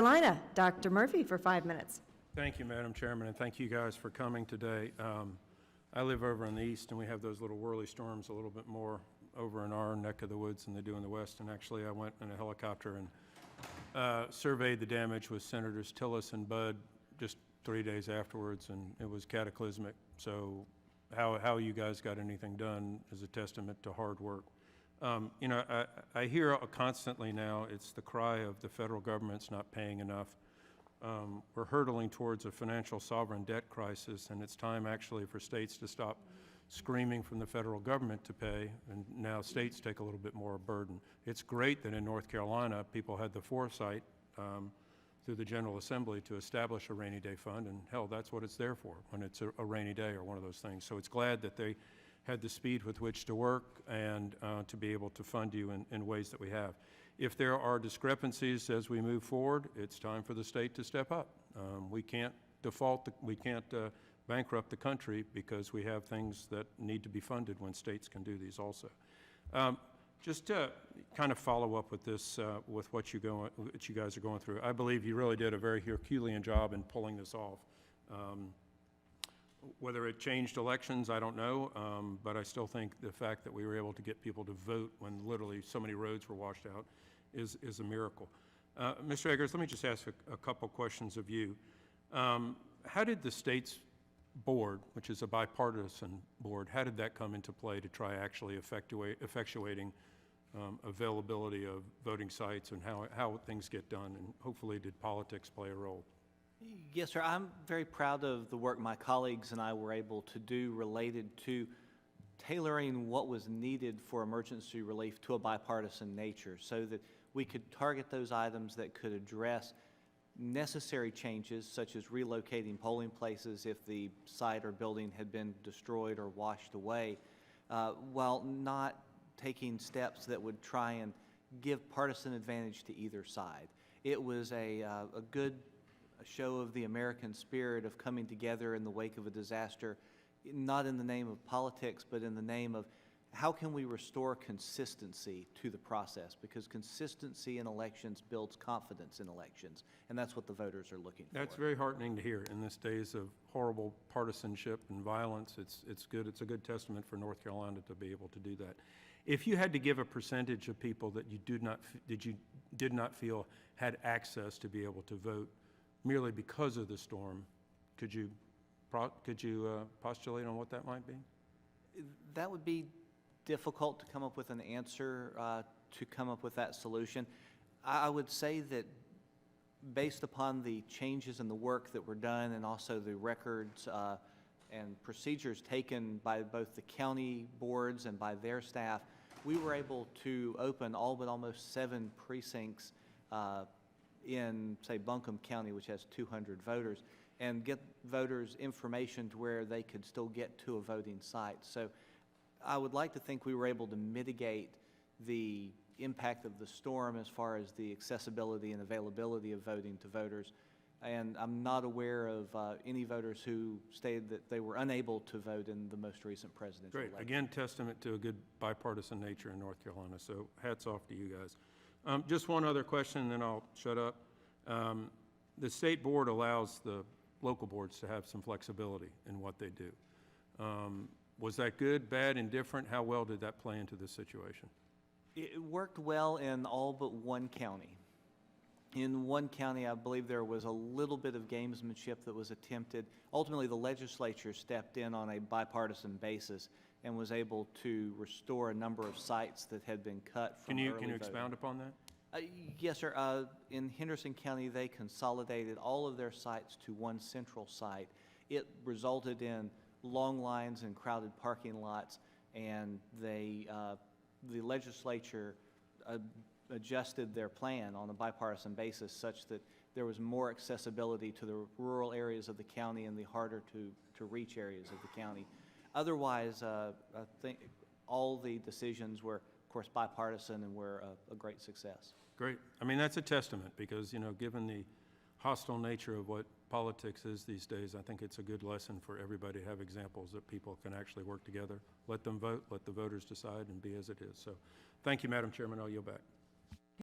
Carolina, Dr. Murphy for 5 minutes. Thank you, Madam Chairman, and thank you guys for coming today. I live over in the east, and we have those little whirly storms a little bit more over in our neck of the woods than they do in the west. And actually, I went in a helicopter and surveyed the damage with Senators Tillis and Budd just 3 days afterwards, and it was cataclysmic. So how you guys got anything done is a testament to hard work. You know, I hear constantly now, it's the cry of the federal government's not paying enough. We're hurtling towards a financial sovereign debt crisis, and it's time actually for states to stop screaming from the federal government to pay, and now states take a little bit more burden. It's great that in North Carolina, people had the foresight through the General Assembly to establish a rainy day fund, and hell, that's what it's there for when it's a rainy day or one of those things. So it's glad that they had the speed with which to work and to be able to fund you in ways that we have. If there are discrepancies as we move forward, it's time for the state to step up. We can't we can't bankrupt the country because we have things that need to be funded when states can do these also. Just to kind of follow up with this, with what you guys are going through, I believe you really did a very Herculean job in pulling this off. Whether it changed elections, I don't know, but I still think the fact that we were able to get people to vote when literally so many roads were washed out is a miracle. Mr. Eggers, let me just ask a couple questions of you. How did the state's board, which is a bipartisan board, how did that come into play to try actually effectuating availability of voting sites and how things get done, and hopefully did politics play a role? Yes, sir. I'm very proud of the work my colleagues and I were able to do related to tailoring what was needed for emergency relief to a bipartisan nature so that we could target those items that could address necessary changes, such as relocating polling places if the site or building had been destroyed or washed away, while not taking steps that would try and give partisan advantage to either side. It was a good show of the American spirit of coming together in the wake of a disaster, not in the name of politics, but in the name of how can we restore consistency to the process, because consistency in elections builds confidence in elections, and that's what the voters are looking for. That's very heartening to hear in this days of horrible partisanship and violence. It's good. It's a good testament for North Carolina to be able to do that. If you had to give a percentage of people that you did not feel had access to be able to vote merely because of the storm, could you postulate on what that might be? That would be difficult to come up with an answer to come up with that solution. I would say that based upon the changes in the work that were done and also the records and procedures taken by both the county boards and by their staff, we were able to open all but almost 7 precincts in, say, Buncombe County, which has 200 voters, and get voters information to where they could still get to a voting site. So I would like to think we were able to mitigate the impact of the storm as far as the accessibility and availability of voting to voters. And I'm not aware of any voters who stated that they were unable to vote in the most recent presidential election. Again, testament to a good bipartisan nature in North Carolina, so hats off to you guys. Just one other question, and then I'll shut up. The state board allows the local boards to have some flexibility in what they do. Was that good, bad, indifferent? How well did that play into this situation? It worked well in all but one county. In one county, I believe there was a little bit of gamesmanship that was attempted. Ultimately, the legislature stepped in on a bipartisan basis and was able to restore a number of sites that had been cut from early voting. Can you expound upon that? Yes, sir. In Henderson County, they consolidated all of their sites to one central site. It resulted in long lines and crowded parking lots, and the legislature adjusted their plan on a bipartisan basis such that there was more accessibility to the rural areas of the county and the harder to reach areas of the county. Otherwise, I think all the decisions were, of course, bipartisan and were a great success. Great. I mean, that's a testament because, you know, given the hostile nature of what politics is these days, I think it's a good lesson for everybody to have examples that people can actually work together. Let them vote, let the voters decide, and be as it is. So thank you, Madam Chairman. I'll yield back.